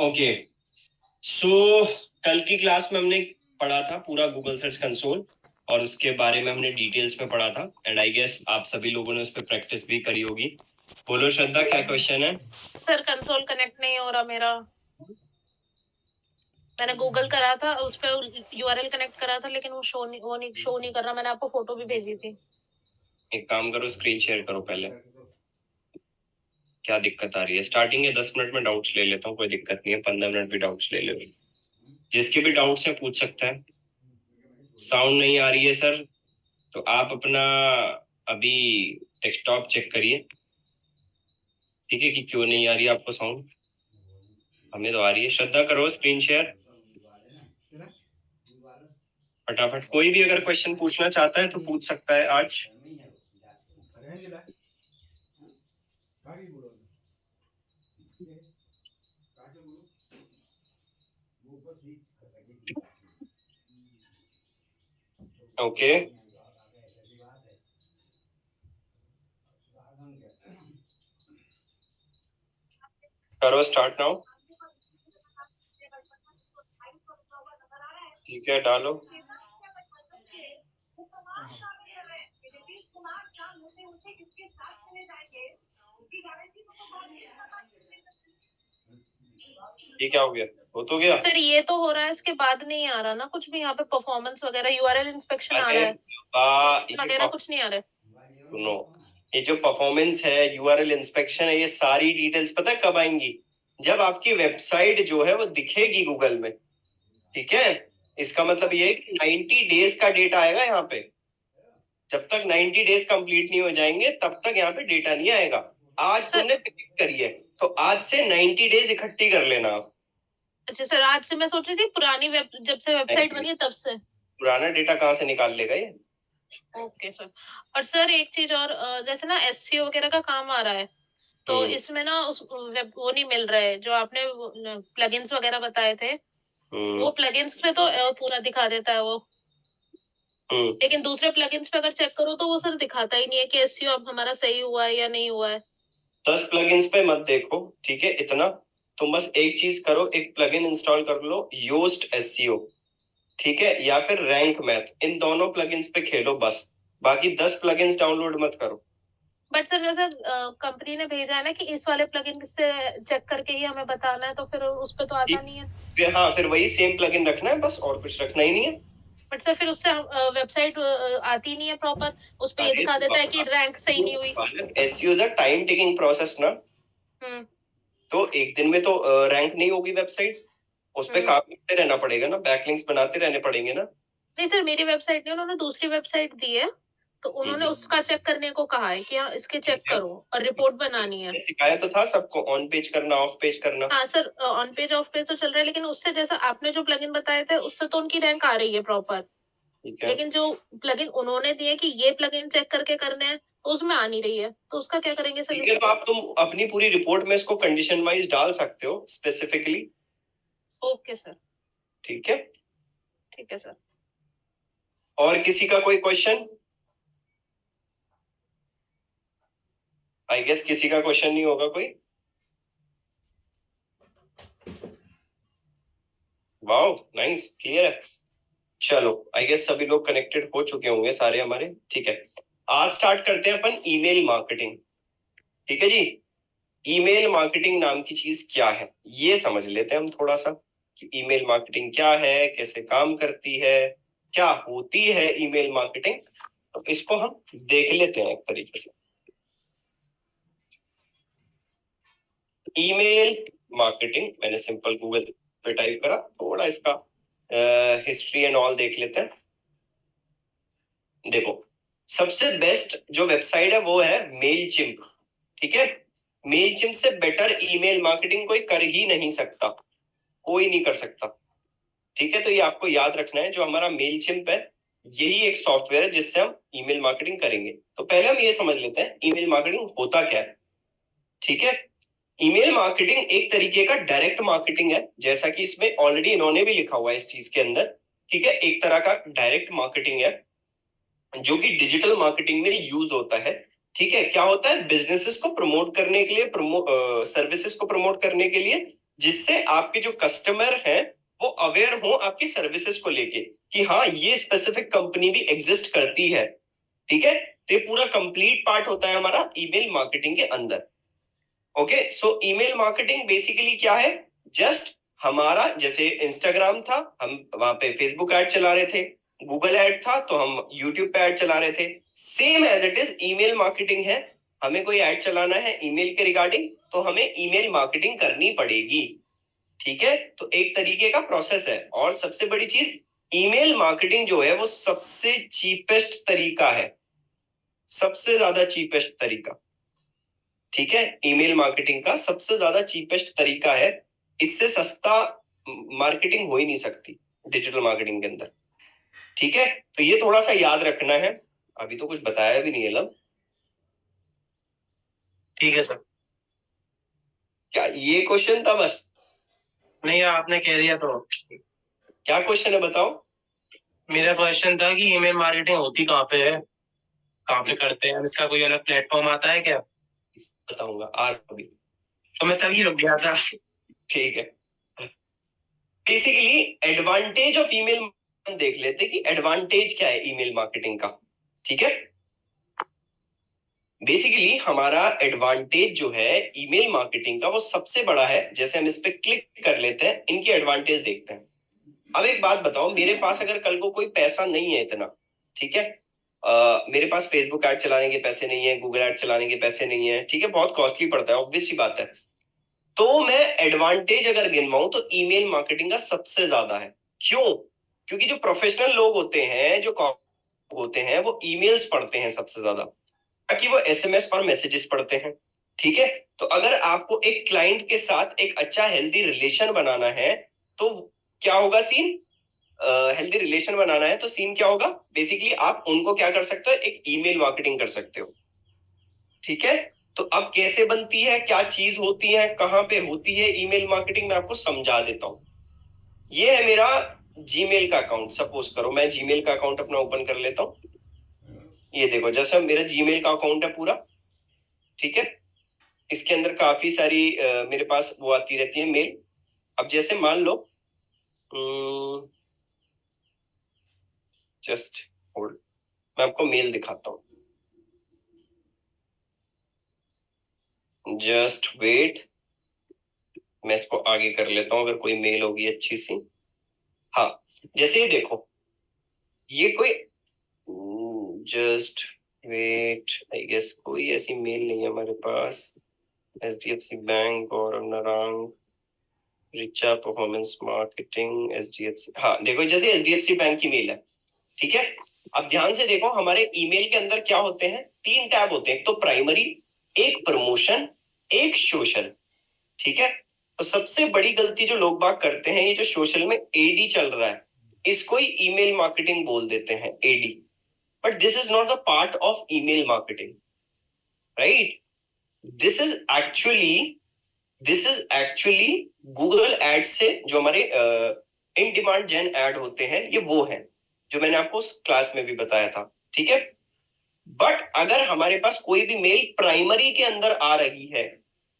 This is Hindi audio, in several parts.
ओके सो कल की क्लास में हमने पढ़ा था पूरा गूगल सर्च कंसोल और उसके बारे में हमने डिटेल्स में पढ़ा था एंड आई गेस आप सभी लोगों ने उस पर प्रैक्टिस भी करी होगी। बोलो श्रद्धा, क्या क्वेश्चन है? सर कंसोल कनेक्ट नहीं हो रहा मेरा। मैंने गूगल करा था, उस पे यूआरएल कनेक्ट करा था, लेकिन वो शो नहीं कर रहा। मैंने आपको फोटो भी भेजी थी। एक काम करो, स्क्रीन शेयर करो पहले। क्या दिक्कत आ रही है? स्टार्टिंग के 10 मिनट में डाउट्स ले लेता हूँ, कोई दिक्कत नहीं है। 15 मिनट भी डाउट्स ले लो, जिसके भी डाउट्स है पूछ सकता है। साउंड नहीं आ रही है सर, तो आप अपना अभी डेस्कटॉप चेक करिए, ठीक है, कि क्यों नहीं आ रही है आपको साउंड। हमें तो आ रही है। श्रद्धा करो स्क्रीन शेयर फटाफट। कोई भी अगर क्वेश्चन पूछना चाहता है तो पूछ सकता है आज। ओके करो स्टार्ट नाउ। ठीक है, डालो। ये क्या हो गया? हो तो गया सर ये तो हो रहा है, इसके बाद नहीं आ रहा ना कुछ भी। यहाँ पे परफॉर्मेंस वगैरह, यूआरएल इंस्पेक्शन आ रहा है वगैरह, कुछ नहीं आ रहा है। सुनो, ये जो परफॉर्मेंस है, यूआरएल इंस्पेक्शन है, ये सारी डिटेल्स पता है कब आएंगी? जब आपकी वेबसाइट जो है वो दिखेगी गूगल में, ठीक है। इसका मतलब ये है कि 90 डेज का डेटा आएगा यहाँ पे। जब तक 90 डेज कंप्लीट नहीं हो जाएंगे तब तक यहाँ पे डेटा नहीं आएगा। आज तुमने पिक करी है तो आज से 90 डेज इकट्ठी कर लेना आप। अच्छा सर, आज से मैं सोच रही थी पुरानी जब से वेबसाइट बनी है तब से। पुराना डेटा कहाँ से निकाल लेगा ये? Okay sir. और सर एक चीज और, जैसे ना एससीओ वगैरह का काम आ रहा है, तो इसमें ना उस वो नहीं मिल रहा है जो आपने प्लगइन्स वगैरह बताए थे। वो प्लगइन्स पे तो पूरा दिखा देता है वो, लेकिन दूसरे प्लगइन्स पे अगर चेक करो तो वो सर दिखाता ही नहीं है कि एसईओ अब हमारा सही हुआ है या नहीं हुआ है। 10 प्लगइन्स पे मत देखो, ठीक है। इतना तुम बस एक चीज करो, एक प्लगइन इंस्टॉल कर लो, योस्ट एसईओ, ठीक है, या फिर रैंक मैथ। इन दोनों प्लगइन्स पे खेलो बस। बाकी 10 प्लगइन्स डाउनलोड मत करो। बट सर जैसे कंपनी ने भेजा है ना कि इस वाले प्लगइन से चेक करके ही हमें बताना है, तो फिर उस पे तो आता नहीं है। फिर हाँ, फिर वही सेम प्लगइन रखना है बस, और कुछ रखना ही नहीं है। बट सर फिर उससे वेबसाइट आती नहीं है प्रॉपर। उस पे ये दिखा देता है कि रैंक सही नहीं हुई। SEO is a time taking process ना। तो एक दिन में तो रैंक नहीं होगी वेबसाइट। उस पे काम करते रहना पड़ेगा ना, बैकलिंक्स बनाते रहने पड़ेंगे ना। नहीं सर, मेरी वेबसाइट नहीं, उन्होंने दूसरी वेबसाइट दी है, तो उन्होंने उसका चेक करने को कहा है कि हाँ इसके चेक करो और रिपोर्ट बनानी है। सिखाया तो था सबको, ऑन पेज करना, ऑफ पेज करना। हाँ sir, on page of page तो चल रहा है, लेकिन उससे जैसा आपने जो प्लगइन बताए थे उससे तो उनकी रैंक आ रही है प्रॉपर। लेकिन जो प्लगइन उन्होंने दिए कि ये प्लगइन चेक करके करने हैं, तो उसमें आ नहीं रही है, तो उसका क्या करेंगे सर? ठीक है, तो आप तुम अपनी पूरी रिपोर्ट में इसको कंडीशन वाइज डाल सकते हो स्पेसिफिकली। Okay sir. ठीक है, ठीक है सर। और किसी का कोई क्वेश्चन? आई गेस किसी का क्वेश्चन नहीं होगा कोई। वाओ नाइस, क्लियर है। चलो, आई गेस सभी लोग कनेक्टेड हो चुके होंगे सारे हमारे, ठीक है। आज स्टार्ट करते हैं अपन ईमेल मार्केटिंग, ठीक है जी। ईमेल मार्केटिंग नाम की चीज क्या है ये समझ लेते हैं हम थोड़ा सा, कि ईमेल मार्केटिंग क्या है, कैसे काम करती है, क्या होती है ईमेल मार्केटिंग। तो इसको हम देख लेते हैं एक तरीके से। ईमेल मार्केटिंग, मैंने सिंपल गूगल पे टाइप करा, थोड़ा इसका हिस्ट्री एंड ऑल देख लेते हैं। देखो, सबसे बेस्ट जो वेबसाइट है वो है मेलचिम्प, ठीक है। मेलचिम्प से बेटर ईमेल मार्केटिंग कोई कर ही नहीं सकता, कोई नहीं कर सकता, ठीक है। तो ये आपको याद रखना है, जो हमारा मेलचिम्प है यही एक सॉफ्टवेयर है जिससे हम ईमेल मार्केटिंग करेंगे। तो पहले हम ये समझ लेते हैं ईमेल मार्केटिंग होता क्या है, ठीक है। ईमेल मार्केटिंग एक तरीके का डायरेक्ट मार्केटिंग है, जैसा कि इसमें ऑलरेडी इन्होंने भी लिखा हुआ है इस चीज के अंदर, ठीक है। एक तरह का डायरेक्ट मार्केटिंग है जो कि डिजिटल मार्केटिंग में यूज होता है, ठीक है। क्या होता है? बिजनेसेस को प्रमोट करने के लिए, सर्विसेज को प्रमोट करने के लिए जिससे आपके जो कस्टमर हैं वो अवेयर हो आपकी सर्विसेज को लेके कि हाँ ये स्पेसिफिक कंपनी भी एग्जिस्ट करती है, ठीक है। तो ये पूरा कंप्लीट पार्ट होता है हमारा ईमेल मार्केटिंग के अंदर। ओके, सो ईमेल मार्केटिंग बेसिकली क्या है, जस्ट हमारा जैसे इंस्टाग्राम था, हम वहां पे फेसबुक ऐड चला रहे थे, गूगल ऐड था तो हम यूट्यूब पे ऐड चला रहे थे, same as it is email marketing है। हमें कोई ऐड चलाना है ईमेल के रिगार्डिंग तो हमें ईमेल मार्केटिंग करनी पड़ेगी, ठीक है। तो एक तरीके का प्रोसेस है। और सबसे बड़ी चीज, ईमेल मार्केटिंग जो है वो सबसे चीपेस्ट तरीका है, सबसे ज्यादा चीपेस्ट तरीका, ठीक है। ईमेल मार्केटिंग का सबसे ज्यादा चीपेस्ट तरीका है, इससे सस्ता मार्केटिंग हो ही नहीं सकती डिजिटल मार्केटिंग के अंदर, ठीक है। तो ये थोड़ा सा याद रखना है। अभी तो कुछ बताया भी नहीं है लब। ठीक है सर। क्या ये क्वेश्चन था बस? नहीं, आपने कह दिया तो। क्या क्वेश्चन है बताओ? मेरा क्वेश्चन था कि ईमेल मार्केटिंग होती कहाँ पे है, कहाँ पे करते हैं, इसका कोई अलग प्लेटफॉर्म आता है क्या? बताऊंगा आज अभी। तो मैं तभी रुक गया था। ठीक है, बेसिकली एडवांटेज ऑफ ईमेल देख लेते कि एडवांटेज क्या है ईमेल मार्केटिंग का, ठीक है। बेसिकली हमारा एडवांटेज जो है ईमेल मार्केटिंग का वो सबसे बड़ा है। जैसे हम इस पे क्लिक कर लेते हैं, इनकी एडवांटेज देखते हैं। अब एक बात बताओ, मेरे पास अगर कल को कोई पैसा नहीं है इतना, ठीक है, मेरे पास फेसबुक ऐड चलाने के पैसे नहीं है, गूगल ऐड चलाने के पैसे नहीं है, ठीक है, बहुत कॉस्टली पड़ता है, ऑब्वियस सी बात है। तो मैं एडवांटेज अगर गिनवाऊं तो ईमेल मार्केटिंग का सबसे ज्यादा है। क्यों? क्योंकि जो प्रोफेशनल लोग होते हैं, जो होते हैं, वो ईमेल्स पढ़ते हैं सबसे ज्यादा, ताकि वो एसएमएस और मैसेजेस पढ़ते हैं, ठीक है। तो अगर आपको एक क्लाइंट के साथ एक अच्छा हेल्दी रिलेशन बनाना है तो क्या होगा सीन, हेल्दी रिलेशन बनाना है तो सीन क्या होगा, बेसिकली आप उनको क्या कर सकते हो, एक ईमेल मार्केटिंग कर सकते हो, ठीक है। तो अब कैसे बनती है, क्या चीज होती है, कहां पे होती है ईमेल मार्केटिंग, मैं आपको समझा देता हूं। ये है मेरा जीमेल का अकाउंट, सपोज करो मैं जीमेल का अकाउंट अपना ओपन कर लेता हूं। ये देखो, जैसे मेरा जीमेल का अकाउंट है पूरा, ठीक है। इसके अंदर काफी सारी मेरे पास वो आती रहती है मेल। अब जैसे मान लो, जस्ट होल्ड, मैं आपको मेल दिखाता हूं, जस्ट वेट, मैं इसको आगे कर लेता हूं अगर कोई मेल होगी अच्छी सी। हाँ, जैसे ये देखो, ये कोई, जस्ट वेट, आई गेस कोई ऐसी मेल नहीं है हमारे पास। HDFC bank, Gaurav Narang, Richa performance marketing, HDFC, हाँ देखो जैसे HDFC बैंक की मेल है, ठीक है। अब ध्यान से देखो, हमारे ईमेल के अंदर क्या होते हैं, 3 टैब होते हैं, एक तो प्राइमरी, एक प्रमोशन, एक सोशल, ठीक है। तो सबसे बड़ी गलती जो लोग बाग करते हैं, ये जो सोशल में एडी चल रहा है, इसको ही ईमेल मार्केटिंग बोल देते हैं, ad. But this is not the part of email marketing, right. This is actually this is actually Google ad से जो हमारे इन डिमांड जेन ऐड होते हैं, ये वो हैं जो मैंने आपको उस क्लास में भी बताया था, ठीक है। बट अगर हमारे पास कोई भी मेल प्राइमरी के अंदर आ रही है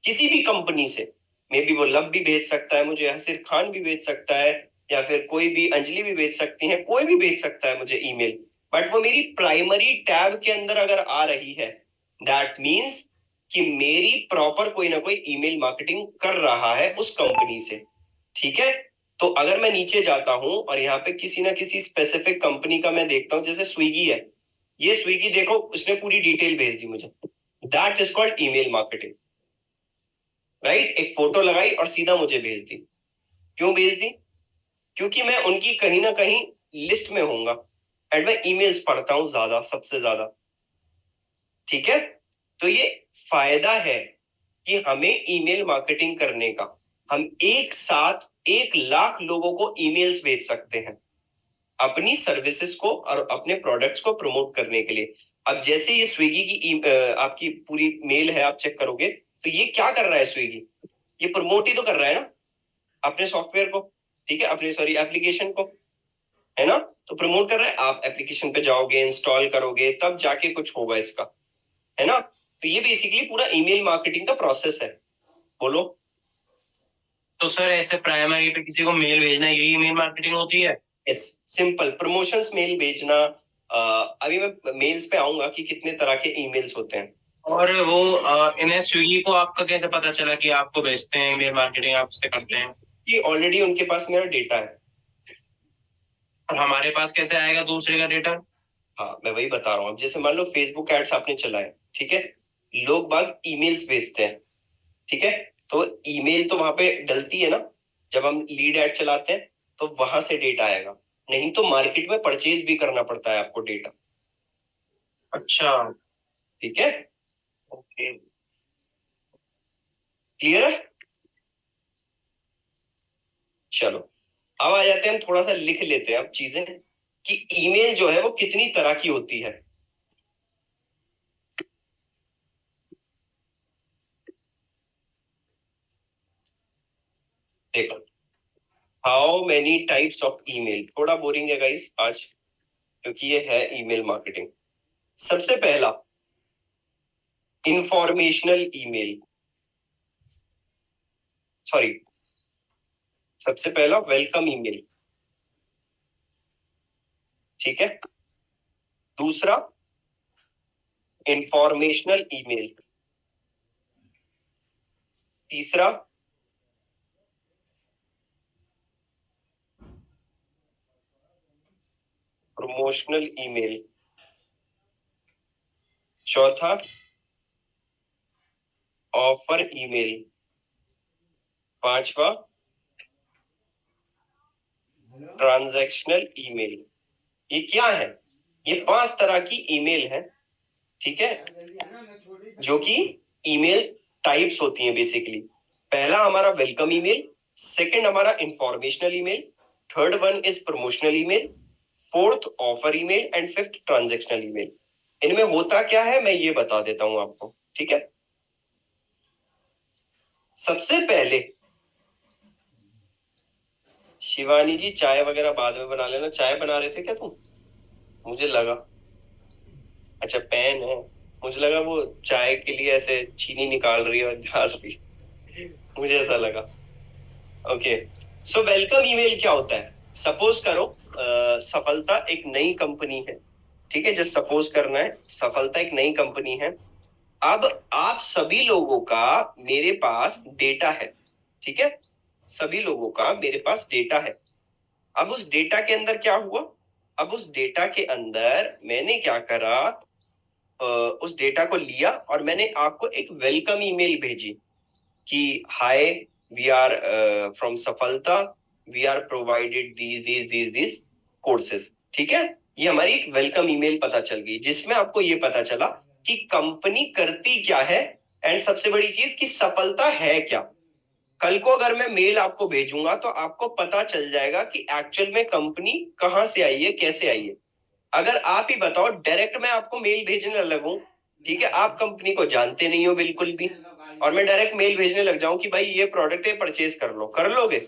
किसी भी कंपनी से, मे बी वो लब भी भेज सकता है मुझे, हसीर खान भी भेज सकता है, या फिर कोई भी अंजलि भी भेज सकती है, कोई भी भेज सकता है मुझे ईमेल, बट वो मेरी प्राइमरी टैब के अंदर अगर आ रही है, दैट मीन्स कि मेरी प्रॉपर कोई ना कोई ईमेल मार्केटिंग कर रहा है उस कंपनी से, ठीक है। तो अगर मैं नीचे जाता हूं और यहाँ पे किसी ना किसी स्पेसिफिक कंपनी का मैं देखता हूं, जैसे स्विगी है, ये स्विगी देखो उसने पूरी डिटेल भेज दी मुझे, that is called email marketing, right. एक फोटो लगाई और सीधा मुझे भेज दी। क्यों भेज दी? क्योंकि मैं उनकी कहीं ना कहीं लिस्ट में होऊंगा एंड मैं ईमेल्स पढ़ता हूं ज्यादा, सबसे ज्यादा, ठीक है। तो ये फायदा है कि हमें ईमेल मार्केटिंग करने का, हम एक साथ 1 लाख लोगों को ईमेल्स भेज सकते हैं अपनी सर्विसेज को और अपने प्रोडक्ट्स को प्रमोट करने के लिए। अब जैसे ये स्विगी की आपकी पूरी मेल है, आप चेक करोगे तो ये क्या कर रहा है स्विगी, ये प्रमोट ही तो कर रहा है ना अपने सॉफ्टवेयर को, ठीक है, अपने सॉरी एप्लीकेशन को, है ना। तो प्रमोट कर रहा है, आप एप्लीकेशन पे जाओगे, इंस्टॉल करोगे, तब जाके कुछ होगा इसका, है ना। तो ये बेसिकली पूरा ईमेल मार्केटिंग का प्रोसेस है। बोलो। तो सर ऐसे प्राइमरी पे किसी को मेल भेजना यही ईमेल मार्केटिंग होती है? यस, सिंपल प्रमोशंस मेल भेजना। अभी मैं मेल्स पे आऊंगा कि कितने तरह के ईमेल्स होते हैं। और वो इन्हें स्विगी को आपका कैसे पता चला कि आपको भेजते हैं ईमेल मार्केटिंग आपसे करते हैं? कि ऑलरेडी उनके पास मेरा डेटा है। और हमारे पास कैसे आएगा दूसरे का डेटा? हाँ, मैं वही बता रहा हूँ। जैसे मान लो फेसबुक एड्स आपने चलाए, ठीक है, लोग बाग ईमेल्स भेजते हैं, ठीक है, तो ईमेल तो वहां पे डलती है ना, जब हम लीड एड चलाते हैं तो वहां से डेटा आएगा। नहीं तो मार्केट में परचेज भी करना पड़ता है आपको डेटा। अच्छा, ठीक है, ओके। क्लियर है? चलो, अब आ जाते हैं, हम थोड़ा सा लिख लेते हैं अब चीजें कि ईमेल जो है वो कितनी तरह की होती है। देखो, how many types of email. थोड़ा बोरिंग है गाइस आज, क्योंकि ये है ईमेल मार्केटिंग। सबसे पहला इंफॉर्मेशनल ईमेल, सॉरी, सबसे पहला वेलकम ईमेल, ठीक है। दूसरा इंफॉर्मेशनल ईमेल। तीसरा प्रमोशनल ईमेल। चौथा ऑफर ईमेल। पांचवा ट्रांजैक्शनल ईमेल। ये क्या है? ये 5 तरह की ईमेल है, ठीक है, जो कि ईमेल टाइप्स होती हैं बेसिकली। पहला हमारा वेलकम ईमेल, सेकंड हमारा informational email, third one is promotional email, fourth offer email and fifth transactional email. इनमें होता क्या है मैं ये बता देता हूं आपको, ठीक है। सबसे पहले शिवानी जी, चाय वगैरह बाद में बना लेना। चाय बना रहे थे क्या तुम? मुझे लगा, अच्छा पेन है, मुझे लगा वो चाय के लिए ऐसे चीनी निकाल रही है और डाल रही है, मुझे ऐसा लगा। ओके, सो वेलकम ईमेल क्या होता है? सपोज करो सफलता एक नई कंपनी है, ठीक है, जस्ट सपोज करना है, सफलता एक नई कंपनी है। अब आप सभी लोगों का मेरे पास डेटा है, ठीक है, सभी लोगों का मेरे पास डेटा है। अब उस डेटा के अंदर क्या हुआ? अब उस डेटा के अंदर मैंने क्या करा, उस डेटा को लिया और मैंने आपको एक वेलकम ईमेल भेजी कि hi, we are from Safalta, we are provided these courses, ठीक है। ये हमारी एक वेलकम ईमेल पता चल गई, जिसमें आपको ये पता चला कि कंपनी करती क्या है एंड सबसे बड़ी चीज कि सफलता है क्या। कल को अगर मैं मेल आपको भेजूंगा तो आपको पता चल जाएगा कि एक्चुअल में कंपनी कहां से आई है, कैसे आई है। अगर आप ही बताओ, डायरेक्ट मैं आपको मेल भेजने लगूं, ठीक है, आप कंपनी को जानते नहीं हो बिल्कुल भी, और मैं डायरेक्ट मेल भेजने लग जाऊं कि भाई ये प्रोडक्ट है, परचेज कर लो, कर लोगे?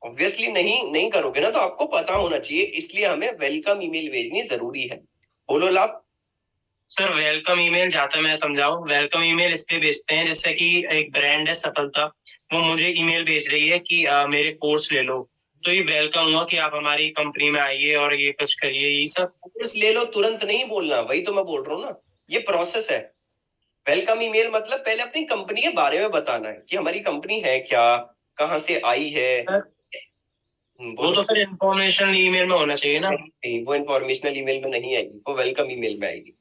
ऑब्वियसली नहीं, नहीं करोगे ना। तो आपको पता होना चाहिए, इसलिए हमें वेलकम ईमेल भेजनी जरूरी है। बोलो लाभ। सर वेलकम ईमेल, जहाँ तक मैं समझाऊं, वेलकम ईमेल इसलिए भेजते हैं जैसे कि एक ब्रांड है सफलता, वो मुझे ईमेल भेज रही है कि मेरे कोर्स ले लो, तो ये वेलकम हुआ कि आप हमारी कंपनी में आइए और ये कुछ करिए, यही सब। कोर्स ले लो तुरंत नहीं बोलना, वही तो मैं बोल रहा हूँ ना, ये प्रोसेस है। वेलकम ईमेल मतलब पहले अपनी कंपनी के बारे में बताना है कि हमारी कंपनी है क्या, कहाँ से आई है। वो बोलो। तो फिर इंफॉर्मेशन ईमेल में होना चाहिए ना? नहीं, वो इंफॉर्मेशनल ईमेल में नहीं आएगी, वो वेलकम ईमेल में आएगी,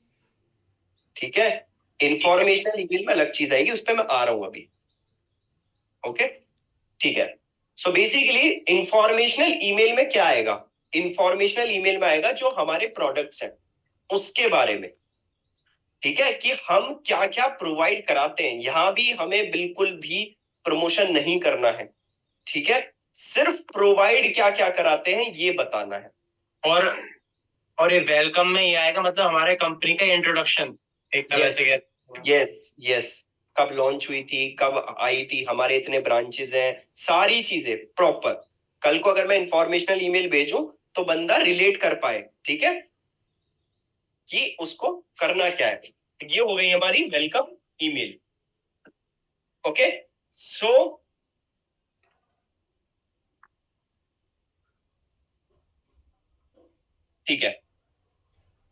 ठीक है। इंफॉर्मेशनल ईमेल में अलग चीज आएगी, उस पर मैं आ रहा हूं अभी। ओके, ठीक है। सो बेसिकली इंफॉर्मेशनल ईमेल में क्या आएगा? इंफॉर्मेशनल ईमेल में आएगा जो हमारे प्रोडक्ट्स हैं उसके बारे में, ठीक है, कि हम क्या क्या प्रोवाइड कराते हैं। यहां भी हमें बिल्कुल भी प्रमोशन नहीं करना है, ठीक है, सिर्फ प्रोवाइड क्या क्या कराते हैं ये बताना है। और ये वेलकम में ये आएगा मतलब हमारे कंपनी का इंट्रोडक्शन एक तरह से। यस यस, कब लॉन्च हुई थी, कब आई थी, हमारे इतने ब्रांचेस हैं, सारी चीजें प्रॉपर। कल को अगर मैं इंफॉर्मेशनल ईमेल भेजूं तो बंदा रिलेट कर पाए, ठीक है, कि उसको करना क्या है। ये हो गई हमारी वेलकम ईमेल। ओके, सो ठीक है।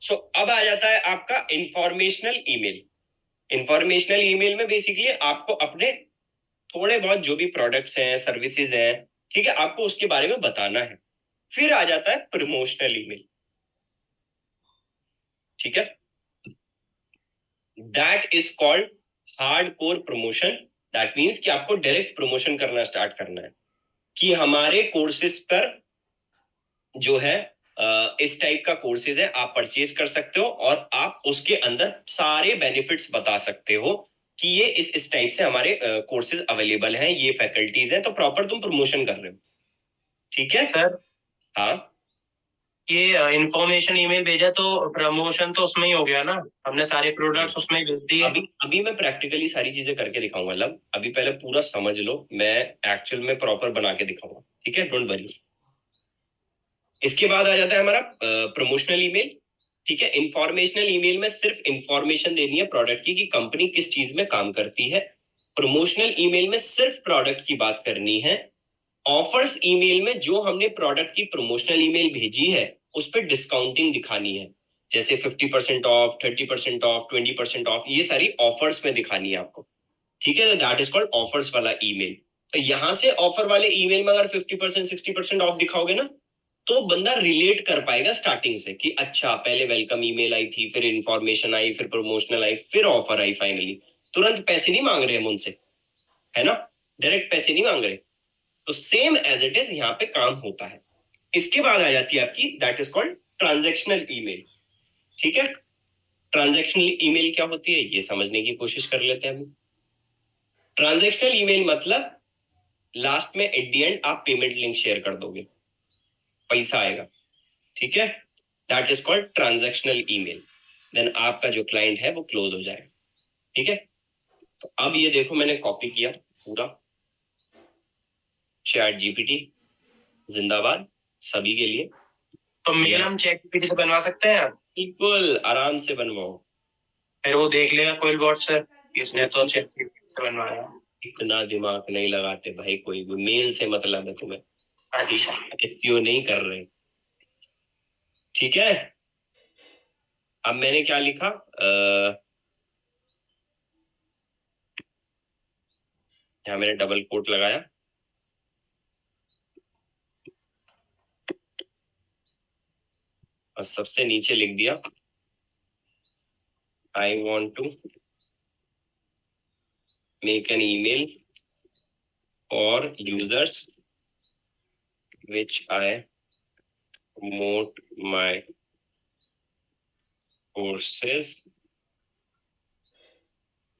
सो अब आ जाता है आपका इंफॉर्मेशनल ईमेल। इंफॉर्मेशनल ईमेल में बेसिकली आपको अपने थोड़े बहुत जो भी प्रोडक्ट्स हैं, सर्विसेज हैं, ठीक है, आपको उसके बारे में बताना है। फिर आ जाता है प्रमोशनल ईमेल, ठीक है। That is called hardcore promotion. That means कि आपको डायरेक्ट प्रमोशन करना स्टार्ट करना है कि हमारे कोर्सेज पर जो है इस टाइप का कोर्सेज है, आप परचेज कर सकते हो और आप उसके अंदर सारे बेनिफिट्स बता सकते हो कि ये इस टाइप से हमारे कोर्सेज अवेलेबल हैं, ये फैकल्टीज हैं, तो प्रॉपर तुम प्रमोशन कर रहे हो, ठीक है सर। हाँ, ये इंफॉर्मेशन ईमेल भेजा तो प्रमोशन तो उसमें ही हो गया ना, हमने सारे प्रोडक्ट्स उसमें ही भेज दिए। अभी मैं प्रैक्टिकली सारी चीजें करके दिखाऊंगा। मतलब अभी पहले पूरा समझ लो, मैं एक्चुअल में प्रॉपर बना के दिखाऊंगा, ठीक है, डोंट वरी। इसके बाद आ जाता है हमारा प्रमोशनल ईमेल, ठीक है। इंफॉर्मेशनल ईमेल में सिर्फ इंफॉर्मेशन देनी है प्रोडक्ट की कि कंपनी किस चीज में काम करती है। प्रमोशनल ईमेल में सिर्फ प्रोडक्ट की बात करनी है। ऑफर्स ईमेल में जो हमने प्रोडक्ट की प्रमोशनल ईमेल भेजी है उस पर डिस्काउंटिंग दिखानी है, जैसे 50% ऑफ, 30% ऑफ, 20% ऑफ, ये सारी ऑफर्स में दिखानी है आपको, ठीक है। दैट इज कॉल्ड ऑफर्स वाला ईमेल। तो यहां से ऑफर वाले ईमेल में अगर 50% 60% ऑफ दिखाओगे ना, तो बंदा रिलेट कर पाएगा स्टार्टिंग से कि अच्छा पहले वेलकम ईमेल आई थी, फिर इंफॉर्मेशन आई, फिर प्रमोशनल आई, फिर ऑफर आई। फाइनली तुरंत पैसे नहीं मांग रहे हम उनसे, है ना, डायरेक्ट पैसे नहीं मांग रहे। तो सेम एज इट इज यहाँ पे काम होता है। इसके बाद आ जाती है आपकी that is called transactional email, ठीक है। ट्रांजैक्शनल ईमेल क्या होती है ये समझने की कोशिश कर लेते हैं हम। ट्रांजैक्शनल ईमेल मतलब लास्ट में एट द एंड आप पेमेंट लिंक शेयर कर दोगे, पैसा आएगा, ठीक है। That is called transactional email. Then आपका जो क्लाइंट है वो क्लोज हो जाएगा, ठीक है। तो अब ये देखो मैंने कॉपी किया पूरा, चैट जीपीटी जिंदाबाद सभी के लिए। तो मेल हम चैट जीपीटी से बनवा सकते हैं? बिल्कुल आराम से बनवाओ। फिर वो देख लेगा कोई बॉट सर, इसने तो चैट जीपीटी से बनवाया। इतना दिमाग नहीं लगाते भाई, कोई भी मेल से मतलब है तुम्हें, अच्छा एसईओ नहीं कर रहे, ठीक है। अब मैंने क्या लिखा, यहाँ मैंने डबल कोट लगाया, और सबसे नीचे लिख दिया I want to make an email for users which I promote my courses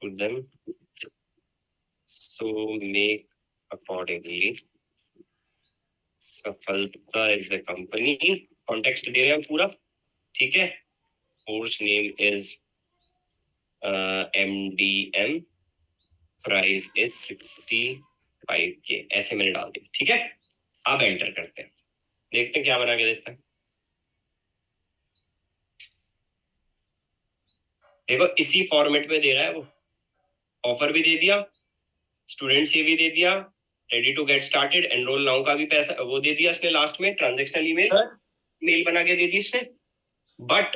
to them, so make accordingly. सफलता is the company, कॉन्टेक्स्ट दे रहे हैं पूरा, ठीक है। Course name is MDM, price is 65K, ऐसे मैंने डाल दिया, ठीक है। अब एंटर करते हैं, देखते हैं क्या बना के देता है। देखो इसी फॉर्मेट में दे रहा है वो, ऑफर भी दे दिया, स्टूडेंट से भी दे दिया, ready to get started, enroll now का भी पैसा वो दे दिया इसने, लास्ट में ट्रांजैक्शनल ईमेल मेल बना के दे दी इसने। बट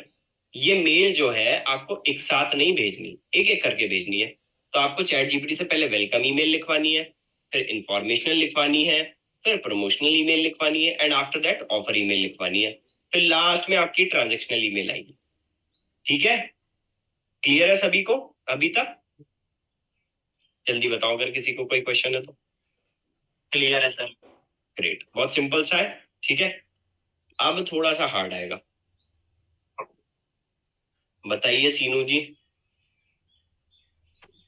ये मेल जो है आपको एक साथ नहीं भेजनी, एक एक करके भेजनी है। तो आपको चैट जीपीटी से पहले वेलकम ईमेल लिखवानी है, फिर इंफॉर्मेशनल लिखवानी है, फिर प्रमोशनल ईमेल लिखवानी है, and after that offer email लिखवानी है, फिर लास्ट में आपकी ट्रांजैक्शनल ईमेल आएगी, ठीक है। क्लियर है सभी को अभी तक? जल्दी बताओ अगर किसी को कोई क्वेश्चन है तो। क्लियर है सर। ग्रेट, बहुत सिंपल सा है, ठीक है। अब थोड़ा सा हार्ड आएगा, बताइए Seenu ji.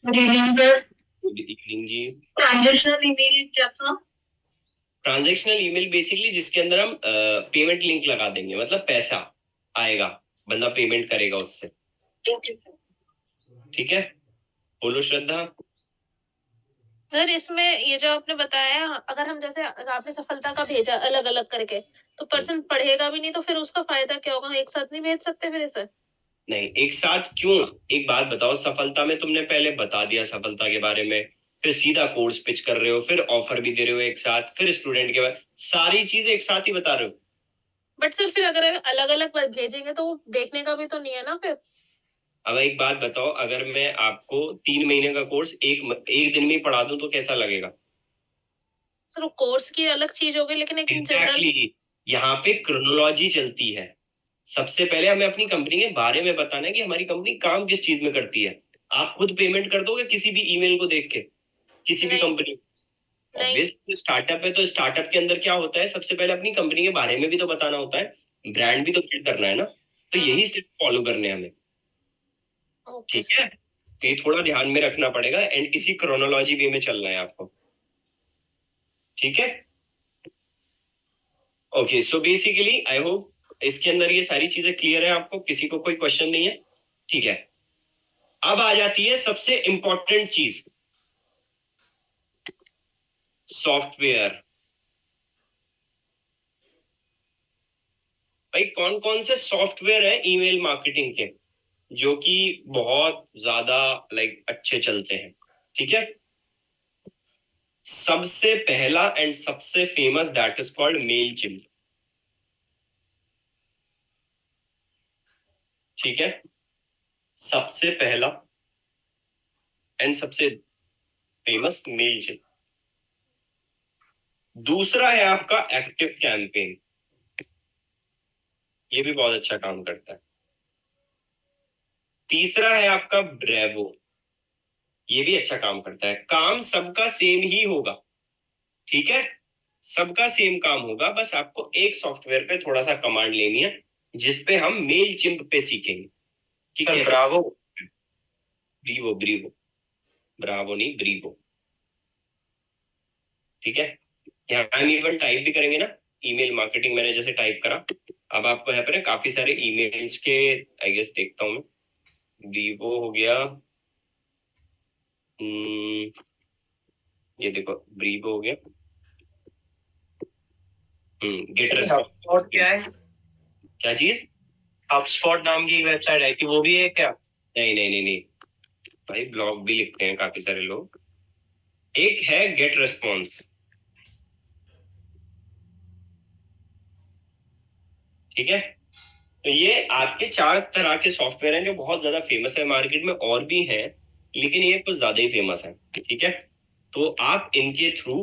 Good evening sir. Good evening जी। ट्रांजैक्शनल ईमेल क्या था? ट्रांजैक्शनल ईमेल बेसिकली जिसके अंदर हम पेमेंट लिंक लगा देंगे, मतलब पैसा आएगा, बंदा पेमेंट करेगा उससे, ठीक है सर। ठीक है। बोलो श्रद्धा। सर इसमें ये जो आपने बताया, अगर हम जैसे आपने सफलता का भेजा अलग अलग करके, तो पर्सन पढ़ेगा भी नहीं, तो फिर उसका फायदा क्या होगा? एक साथ नहीं भेज सकते फिर इसे? नहीं एक साथ क्यों, एक बात बताओ, सफलता में तुमने पहले बता दिया सफलता के बारे में, फिर सीधा कोर्स पिच कर रहे हो, फिर ऑफर भी दे रहे हो एक साथ, फिर स्टूडेंट के बारे, सारी चीजें एक साथ ही बता रहे हो। बट सर फिर अगर अलग अलग भेजेंगे तो वो देखने का भी तो नहीं है ना फिर। अब एक बात बताओ, अगर मैं आपको 3 महीने का कोर्स एक दिन में ही पढ़ा दूं तो कैसा लगेगा? सर वो कोर्स की अलग चीज होगी, लेकिन एक जनरल। एग्जैक्टली, यहाँ पे क्रोनोलॉजी चलती है। सबसे पहले हमें अपनी कंपनी के बारे में बताना है कि हमारी कंपनी काम किस चीज में करती है। आप खुद पेमेंट कर दोगे किसी भी ईमेल को देख के, किसी भी नहीं कंपनी? नहीं। ऑब्वियसली स्टार्टअप है, तो स्टार्टअप के अंदर क्या होता है, सबसे पहले अपनी कंपनी के बारे में भी तो बताना होता है, ब्रांड भी तो बिल्ड करना है ना। तो यही स्टेप फॉलो करने हैं हमें, ओके ठीक है? तो ये थोड़ा ध्यान में रखना पड़ेगा एंड इसी क्रोनोलॉजी वे में चलना है आपको, ठीक है? Okay, so basically I hope इसके अंदर ये सारी चीजें क्लियर है आपको, किसी को कोई क्वेश्चन नहीं है, ठीक है? अब आ जाती है सबसे इंपॉर्टेंट चीज, सॉफ्टवेयर। भाई कौन कौन से सॉफ्टवेयर है ईमेल मार्केटिंग के जो कि बहुत ज्यादा अच्छे चलते हैं, ठीक है? सबसे पहला एंड सबसे famous that is called Mailchimp, ठीक है? सबसे पहला एंड सबसे फेमस मेलचिम्प। दूसरा है आपका एक्टिव कैंपेन, ये भी बहुत अच्छा काम करता है। तीसरा है आपका ब्रेवो, ये भी अच्छा काम करता है। काम सबका सेम ही होगा, ठीक है? सबका सेम काम होगा, बस आपको एक सॉफ्टवेयर पे थोड़ा सा कमांड लेनी है जिसपे हम मेल चिम्प पे सीखेंगे कि सर कैसे। ब्रावो। ब्रीवो, ब्रीवो, ब्रावो नहीं, ब्रीवो, ठीक है? यहाँ हम इवन टाइप भी करेंगे ना, ईमेल मार्केटिंग मैंने जैसे टाइप करा, अब आपको यहाँ पर काफी सारे ईमेल्स के आई गेस देखता हूँ मैं। ब्रीवो हो गया, ये देखो ब्रीवो हो गया, गेट रेस्पॉन्स। HubSpot क्या है? क्या चीज? HubSpot नाम की एक वेबसाइट आई थी, वो भी है क्या? नहीं नहीं नहीं नहीं भाई, ब्लॉग भी लिखते हैं काफी सारे लोग। एक है गेट रेस्पॉन्स, ठीक है? तो ये आपके 4 तरह के सॉफ्टवेयर हैं जो बहुत ज्यादा फेमस है मार्केट में, और भी हैं लेकिन ये कुछ ज्यादा ही फेमस है, ठीक है? तो आप इनके थ्रू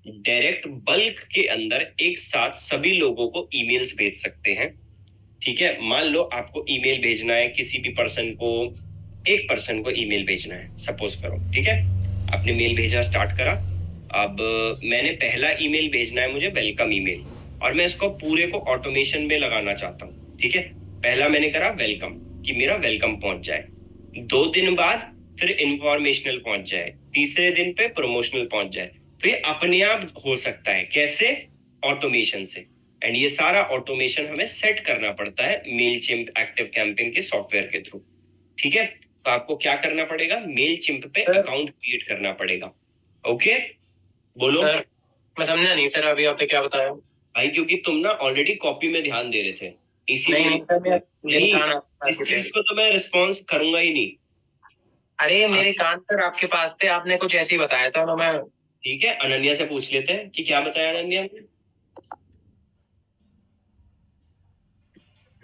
डायरेक्ट बल्क के अंदर एक साथ सभी लोगों को ईमेल्स भेज सकते हैं, ठीक है? मान लो आपको ईमेल भेजना है किसी भी पर्सन को, एक पर्सन को ईमेल भेजना है सपोज करो, ठीक है? आपने मेल भेजना स्टार्ट करा, अब मैंने पहला ईमेल भेजना है मुझे वेलकम ईमेल, और मैं इसको पूरे को ऑटोमेशन में लगाना चाहता हूँ, ठीक है? पहला मैंने करा वेलकम, कि मेरा वेलकम पहुंच जाए, 2 दिन बाद फिर इंफॉर्मेशनल पहुंच जाए, तीसरे दिन पे प्रमोशनल पहुंच जाए। तो ये अपने आप हो सकता है, कैसे? ऑटोमेशन से। एंड ये सारा ऑटोमेशन हमें सेट करना पड़ता है मेलचिम्प एक्टिव कैंपेन के सॉफ्टवेयर के थ्रू, ठीक है? तो आपको क्या करना पड़ेगा, मेलचिम्प पे अकाउंट क्रिएट करना पड़ेगा, ओके? बोलो सर मैं समझा नहीं सर, अभी आपने क्या बताया? भाई, क्योंकि तुम ना ऑलरेडी कॉपी में ध्यान दे रहे थे, नहीं इसीलिए नहीं सर, मेरे नहीं, कान इस चीज को तो मैं रिस्पॉन्स करूंगा ही नहीं। अरे मेरे कान सर आपके पास थे, आपने कुछ ऐसे ही बताया था तो मैं। ठीक है, अनन्या से पूछ लेते हैं कि क्या बताया अनन्या ने।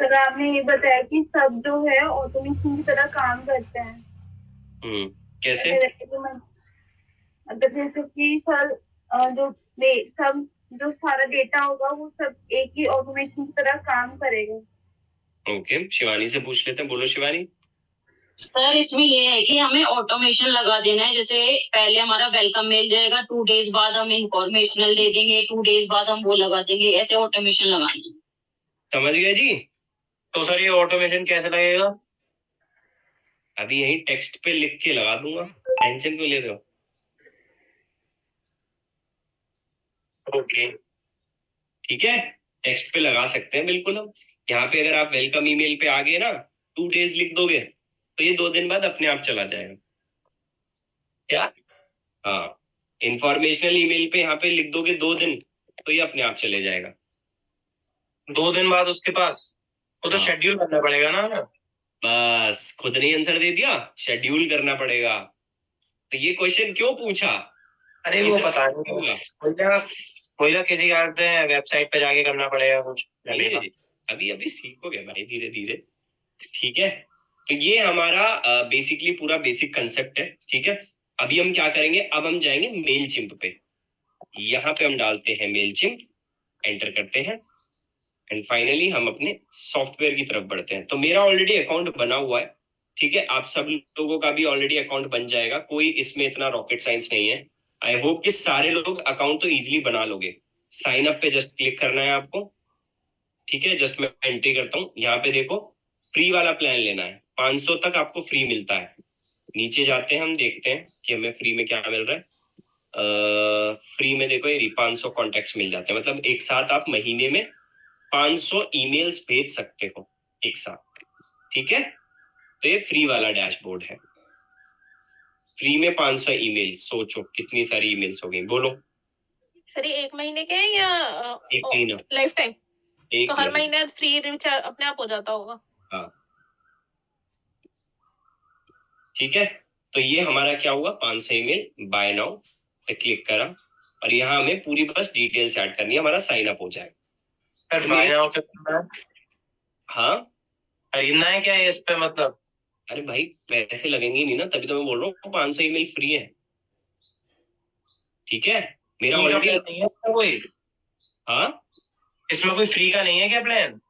सर आपने ये बताया कि सब जो है ऑटोमेशन की तरह काम करते हैं। कैसे? मतलब जैसे कि सर सब जो सारा डेटा होगा वो सब एक ही ऑटोमेशन की तरह काम करेगा। ओके, शिवानी से पूछ लेते हैं, बोलो शिवानी। सर इसमें ये है कि हमें ऑटोमेशन लगा देना है, जैसे पहले हमारा वेलकम मेल जाएगा, 2 डेज बाद हम इंफॉर्मेशनल दे देंगे, 2 डेज बाद हम वो लगा देंगे, ऐसे ऑटोमेशन लगाना है। समझ गए जी? तो सर ये ऑटोमेशन कैसे लगेगा? अभी यही टेक्स्ट पे लिख के लगा दूंगा, टेंशन क्यों ले रहे हो? ओके ठीक है, टेक्स्ट पे लगा सकते हैं बिल्कुल हम। यहाँ पे अगर आप वेलकम ईमेल पे आ गए ना, 2 डेज लिख दोगे तो ये 2 दिन बाद अपने आप चला जाएगा। क्या? हाँ, इंफॉर्मेशनल ईमेल पे यहाँ पे लिख दोगे 2 दिन तो ये अपने आप चले जाएगा। 2 दिन बाद उसके पास वो तो हाँ। शेड्यूल करना पड़ेगा ना। बस खुद ने आंसर दे दिया, शेड्यूल करना पड़ेगा। तो ये क्वेश्चन क्यों पूछा? अरे वो पता नहीं, वही ना किसी वेबसाइट पे जाके करना पड़ेगा कुछ। नहीं, अभी अभी सीखोगे भाई धीरे धीरे, ठीक है। तो ये हमारा बेसिकली पूरा बेसिक कंसेप्ट है, ठीक है। अभी हम क्या करेंगे, अब हम जाएंगे मेल चिंप पे। यहाँ पे हम डालते हैं मेल चिंप, एंटर करते हैं एंड फाइनली हम अपने सॉफ्टवेयर की तरफ बढ़ते हैं। तो मेरा ऑलरेडी अकाउंट बना हुआ है, ठीक है। आप सब लोगों का भी ऑलरेडी अकाउंट बन जाएगा, कोई इसमें इतना रॉकेट साइंस नहीं है। आई होप कि सारे लोग अकाउंट तो इजीली बना लोगे। साइन अप पे जस्ट क्लिक करना है आपको, ठीक है। जस्ट मैं एंट्री करता हूँ, यहाँ पे देखो फ्री वाला प्लान लेना है, 500 तक आपको फ्री मिलता है। नीचे जाते हैं, हम देखते हैं कि हमें फ्री में क्या मिल रहा है। फ्री में देखो ये 500 कॉन्टेक्ट्स मिल जाते हैं, मतलब एक साथ आप महीने में 500 ईमेल्स भेज सकते हो एक साथ, ठीक है। तो ये फ्री वाला डैशबोर्ड है। फ्री में 500 ईमेल, सोचो कितनी सारी ईमेल्स हो गई, बोलो। सर ये 1 महीने के हैं या एक महीना, लाइफ टाइम? एक तो हर महीना। महीने फ्री रिचार्ज अपने आप हो जाता होगा? हाँ ठीक है। तो ये हमारा क्या हुआ, 500 ईमेल, बाय नाउ पे क्लिक करा और यहाँ हमें पूरी बस डिटेल्स ऐड करनी है, हमारा साइन अप हो जाएगा। सर बाय नाउ क्या हाँ खरीदना है क्या ये इस पे, मतलब? अरे भाई पैसे लगेंगे नहीं ना, तभी तो मैं बोल रहा हूँ 500 ईमेल फ्री है, ठीक है। मेरा फ्री का ऑलरेडी, प्लान नहीं है इसमें कोई? हाँ इसमें कोई फ्री का नहीं है क्या प्लान?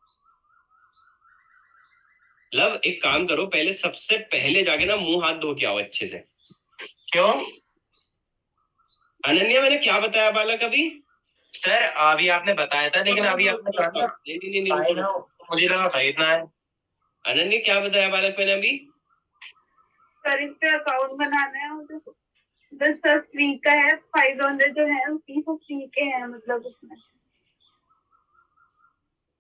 लव एक काम करो, पहले सबसे पहले जाके ना मुंह हाथ धो के आओ अच्छे से। क्यों? अनन्या मैंने क्या बताया बालक अभी? सर अभी आपने बताया था, लेकिन अभी आपने कहा था नहीं, बाय नाउ, मुझे लगा खरीदना है। अनन्या क्या बताया बालक मैंने अभी? सर इस पे अकाउंट बनाना है और जो सर फ्री का है 500 जो है उसी को फ्री के हैं, मतलब उसमें।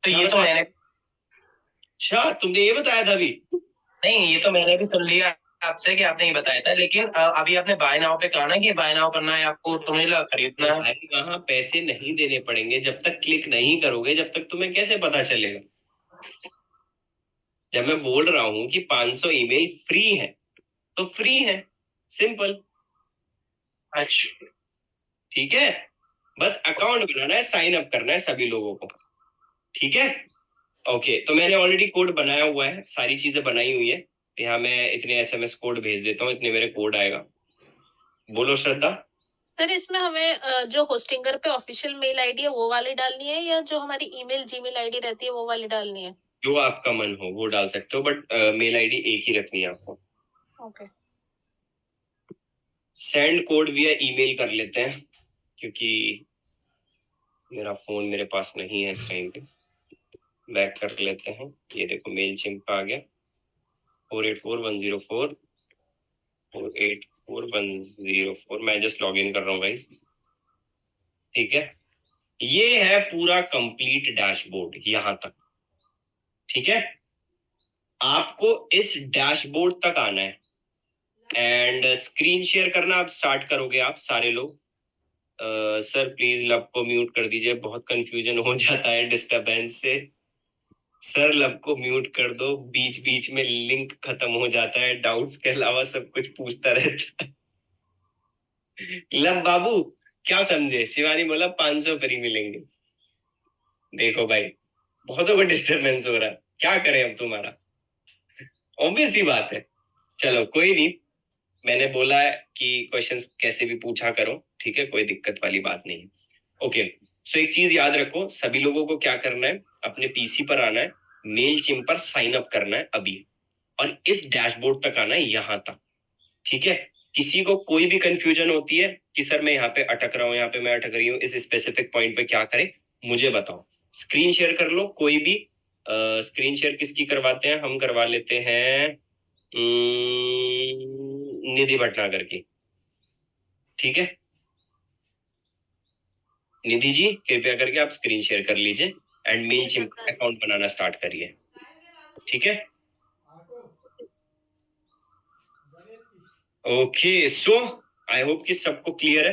तो ये तो मैंने, अच्छा तुमने ये बताया था अभी? नहीं ये तो मैंने भी सुन लिया आपसे कि आपने ये बताया था, लेकिन अभी आपने बाय नाउ पे कहा ना कि बाय नाउ करना है आपको, तो मुझे लगा खरीदना है। भाई वहां पैसे नहीं देने पड़ेंगे, जब तक क्लिक नहीं करोगे जब तक तुम्हें कैसे पता चलेगा। जब मैं बोल रहा हूं कि 500 ईमेल फ्री है तो फ्री है, सिंपल, अच्छा ठीक है। बस अकाउंट बनाना है, साइन अप करना है सभी लोगों को, ठीक है। ओके तो मैंने ऑलरेडी कोड बनाया हुआ है, सारी चीजें बनाई हुई है। यहाँ मैं इतने एसएमएस कोड भेज देता हूँ, इतने मेरे कोड आएगा। बोलो श्रद्धा। सर इसमें हमें जो होस्टिंगर पे ऑफिशियल मेल आईडी है वो वाली डालनी है या जो हमारी ईमेल जीमेल आईडी रहती है वो वाली डालनी है? जो आपका मन हो वो डाल सकते हो, बट मेल आईडी एक ही रखनी है आपको। ओके। सेंड कोड विया ईमेल कर लेते हैं, क्योंकि मेरा फोन मेरे पास नहीं है इस टाइम पे। बैक कर लेते हैं, ये देखो मेल चिंप आ गया, 484104 484104। मैं जस्ट लॉग इन कर रहा हूँ गाइस, ठीक है। ये है पूरा कंप्लीट डैशबोर्ड यहां तक, ठीक है। आपको इस डैशबोर्ड तक आना है एंड स्क्रीन शेयर करना आप स्टार्ट करोगे, आप सारे लोग। सर प्लीज लब को म्यूट कर दीजिए, बहुत कंफ्यूजन हो जाता है डिस्टरबेंस से। सर लब को म्यूट कर दो, बीच बीच में लिंक खत्म हो जाता है, डाउट्स के अलावा सब कुछ पूछता रहता है। लब बाबू क्या समझे, शिवानी बोला 500 फ्री मिलेंगे। देखो भाई बहुतों को डिस्टरबेंस हो रहा है, क्या करें अब तुम्हारा, ऑब्वियस ही बात है। चलो कोई नहीं, मैंने बोला है कि क्वेश्चंस कैसे भी पूछा करो, ठीक है, कोई दिक्कत वाली बात नहीं है। ओके सो एक चीज याद रखो, सभी लोगों को क्या करना है, अपने पीसी पर आना है, मेल चिम पर साइन अप करना है अभी, और इस डैशबोर्ड तक आना है यहां तक, ठीक है। किसी को कोई भी कंफ्यूजन होती है कि सर मैं यहाँ पे अटक रहा हूँ, यहाँ पे मैं अटक रही हूँ, इस स्पेसिफिक पॉइंट पे क्या करें, मुझे बताओ। स्क्रीन शेयर कर लो कोई भी। स्क्रीन शेयर किसकी करवाते हैं, हम करवा लेते हैं निधि भटनागर की, ठीक है। निधि जी कृपया करके आप स्क्रीन शेयर कर लीजिए एंड मेल चिंप अकाउंट बनाना स्टार्ट करिए, ठीक है। ओके सो आई होप कि सबको क्लियर है।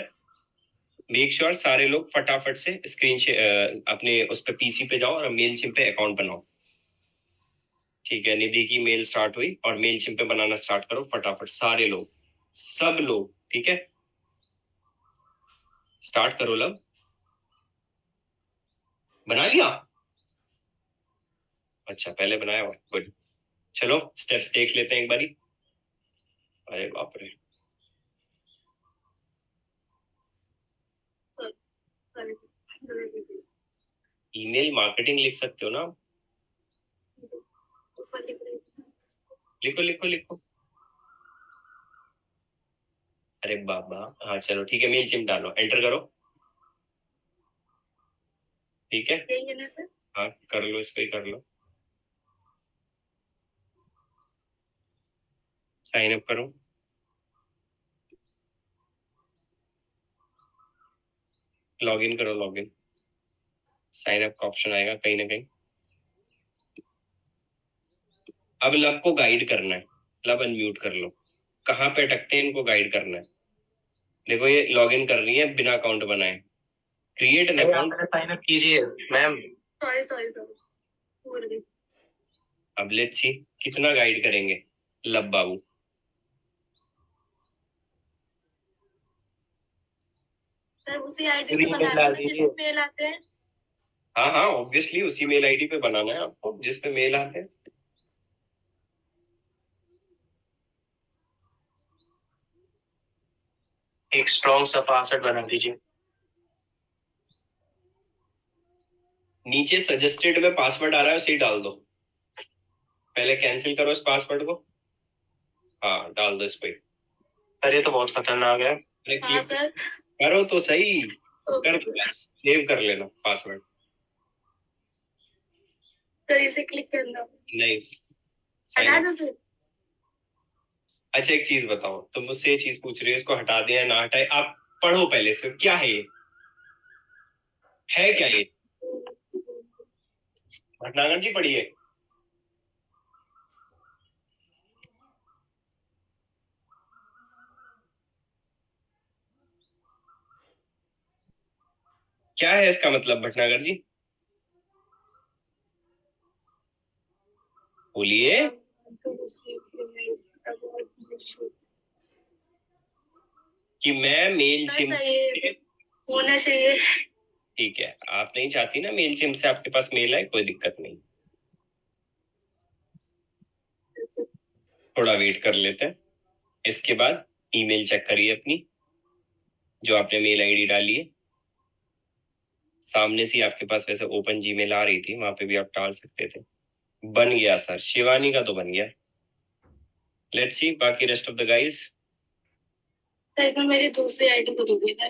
मेक श्योर सारे लोग फटाफट से स्क्रीन शेयर अपने उस पे पीसी पे जाओ और मेल चिंप पे अकाउंट बनाओ, ठीक है। निधि की मेल स्टार्ट हुई और मेल चिंप पे बनाना स्टार्ट करो फटाफट सारे लोग, सब लोग, ठीक है। स्टार्ट करो लब, बना लिया? अच्छा पहले बनाया हुआ, गुड। चलो स्टेप्स देख लेते हैं एक बारी। अरे बाप रे, ईमेल मार्केटिंग लिख सकते हो ना? लिखो लिखो लिखो। अरे बाबा, हाँ चलो ठीक है, मेल चिम डालो, एंटर करो। ठीक है, हाँ कर लो, इसको ही कर लो। साइन अप करो। लॉगिन करो, लॉगिन। साइन अप का ऑप्शन आएगा कहीं ना कहीं। अब लब को गाइड करना है, लब अनम्यूट कर लो। कहाँ पे अटकते हैं इनको गाइड करना है। देखो ये लॉगिन कर रही है बिना अकाउंट बनाए। Create an account. Sign up कीजिए मैम। सॉरी अब लेट्स सी कितना गाइड करेंगे लब बाबू। सर उसी आईडी से बना रहे हैं जिसमें मेल आते हैं। हाँ हाँ ऑब्वियसली उसी मेल आईडी पे बनाना है आपको जिस पे मेल आते हैं। एक स्ट्रॉन्ग सा पासवर्ड बना दीजिए। नीचे सजेस्टेड में पासवर्ड आ रहा है, उसे ही डाल दो। पहले कैंसिल करो इस पासवर्ड को। हाँ डाल दो इस पे। अरे तो बहुत खतरनाक है। अरे हाँ क्लिक सर। करो तो सही। कर दो बस, सेव कर लेना पासवर्ड। सर इसे क्लिक करना। नहीं sign हटा up। दो सर। अच्छा एक चीज बताओ, तुम मुझसे ये चीज पूछ रही हो, इसको हटा दें या ना हटाए? आप पढ़ो पहले से, क्या है ये, है क्या ये? भटनागर जी पढ़िए। क्या है इसका मतलब भटनागर जी, बोलिए। कि मैं मेल चिम। होना चाहिए। ठीक है, आप नहीं चाहती ना मेल चिम से आपके पास मेल आए, कोई दिक्कत नहीं, थोड़ा वेट कर लेते हैं। इसके बाद ईमेल चेक करिए अपनी, जो आपने मेल आईडी डाली है। सामने से आपके पास वैसे ओपन जीमेल आ रही थी, वहां पे भी आप डाल सकते थे। बन गया सर, शिवानी का तो बन गया। लेट्स सी बाकी रेस्ट ऑफ द गाइस। मेरी दूसरी आईडी को डूबी ना।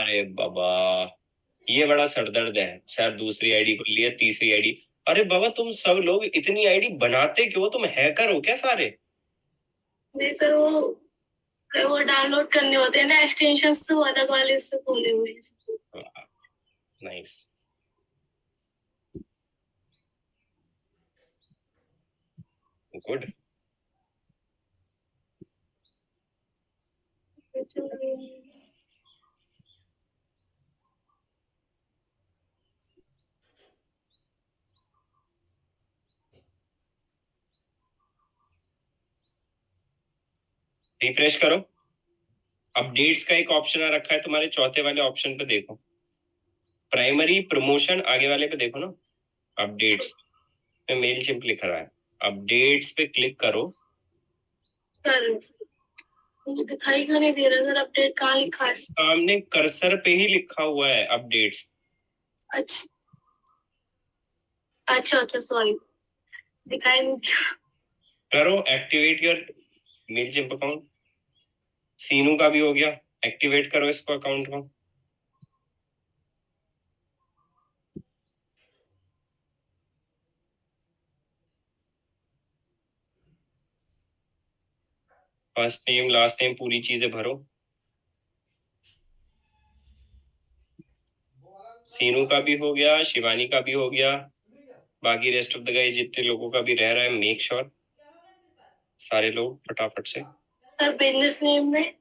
अरे बाबा, ये बड़ा सरदर्द है, शायद दूसरी आईडी खोल लिया, तीसरी आईडी। अरे बाबा तुम सब लोग इतनी आईडी बनाते क्यों, तुम हैकर हो क्या सारे? नहीं सर, वो डाउनलोड करने होते हैं ना एक्सटेंशन, तो अलग वाले उससे खोले हुए हैं। नाइस। गुड। रिफ्रेश करो। अपडेट्स का एक ऑप्शन आ रखा है तुम्हारे चौथे वाले ऑप्शन पे देखो, प्राइमरी प्रमोशन आगे वाले पे देखो ना, अपडेट्स में मेल चिम्प लिखा रहा है, अपडेट्स पे क्लिक करो। सर मुझे दिखाई क्यों नहीं दे रहा सर, अपडेट कहाँ लिखा है? सामने कर्सर पे ही लिखा हुआ है अपडेट्स। अच्छा अच्छा अच्छा, सॉरी, दिखाई नहीं दिया। करो activate your Mailchimp account. Seenu का भी हो गया, एक्टिवेट करो इसको अकाउंट को। फर्स्ट नेम लास्ट नेम पूरी चीजें भरो। सीनू का भी हो गया, शिवानी का भी हो गया, बाकी रेस्ट ऑफ द गाइस जितने लोगों का भी रह रहा है, मेक श्योर सारे लोग फटाफट से। सर बिजनेस नेम में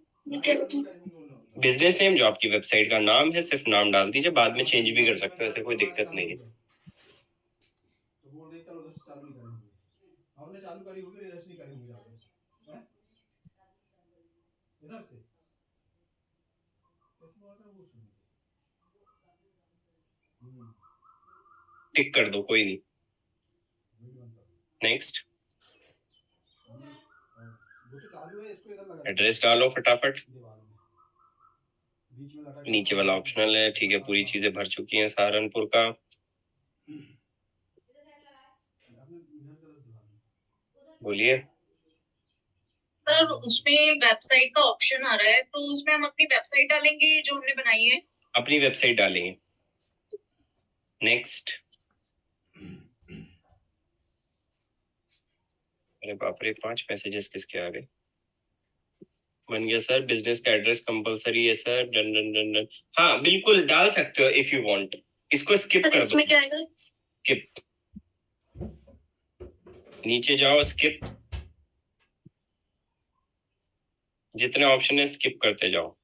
बिजनेस नेम जो आपकी वेबसाइट का नाम है, सिर्फ नाम डाल दीजिए, बाद में चेंज भी कर सकते हो, ऐसे कोई दिक्कत नहीं है। तो बोल रही कल उधर से चालू नहीं करेंगे, हमने चालू करी होगी, रजिस्टर नहीं करी होगी आपने, हैं? इधर से कैसे बोल रहा है वो सुनिए। टिक कर दो, कोई नहीं। नेक्स्ट जो तो चालू है इसको इधर लगा दो। एड्रेस डालो फटाफट। दीवार में बीच में लटक नीचे वाला ऑप्शनल है, ठीक है, पूरी चीजें भर चुकी हैं सहारनपुर का। बोलिए। सर उसमें वेबसाइट का ऑप्शन आ रहा है, तो उसमें हम अपनी वेबसाइट डालेंगे जो हमने बनाई है। अपनी वेबसाइट डालेंगे। नेक्स्ट। अरे बाप रे, 5 मैसेजेस किसके आ गए। बन गया सर, बिजनेस का एड्रेस कंपलसरी है sir. Done done done done. हाँ बिल्कुल डाल सकते हो इफ यू वांट। इसको स्किप सर कर दो। इसमें क्या आएगा? स्किप, नीचे जाओ, स्किप, जितने ऑप्शन है स्किप करते जाओ।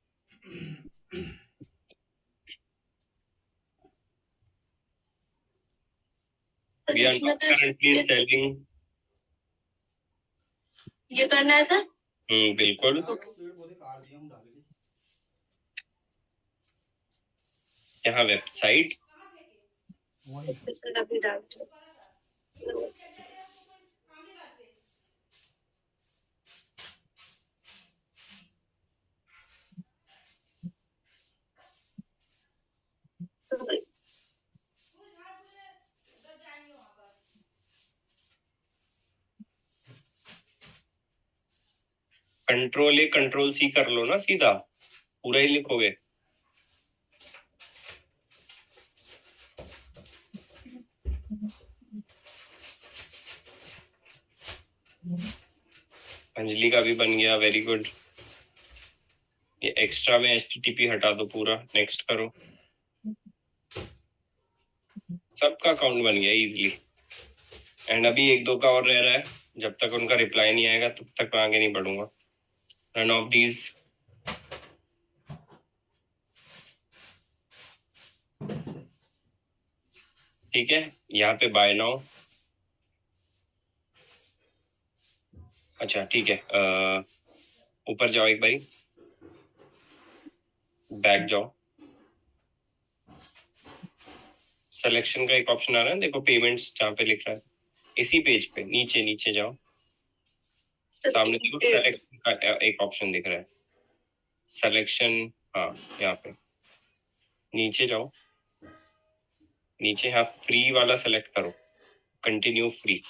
सर We are इसमें not तो currently selling। ये करना है सर? बिल्कुल। पेड़ पौधे काट दिए हम डाल के। यहाँ वेबसाइट, सर अभी डालते हो। कंट्रोल ए कंट्रोल सी कर लो ना, सीधा पूरा ही लिखोगे। अंजलि का भी बन गया, वेरी गुड। ये एक्स्ट्रा में HTTP हटा दो पूरा। नेक्स्ट करो। सबका अकाउंट बन गया इजीली। एंड अभी 1-2 का और रह रहा है, जब तक उनका रिप्लाई नहीं आएगा तब तक मैं आगे नहीं बढ़ूंगा। Run of these. ठीक है, यहाँ पे बाय नाउ। अच्छा ठीक है, ऊपर जाओ एक बारी, बैक जाओ। सिलेक्शन का एक ऑप्शन आ रहा है, देखो पेमेंट्स जहाँ पे लिख रहा है, इसी पेज पे नीचे नीचे जाओ। सामने देखो सेलेक्ट का एक ऑप्शन दिख रहा है, सिलेक्शन। हाँ यहाँ पे नीचे जाओ, नीचे यहाँ फ्री वाला सेलेक्ट करो, कंटिन्यू फ्री।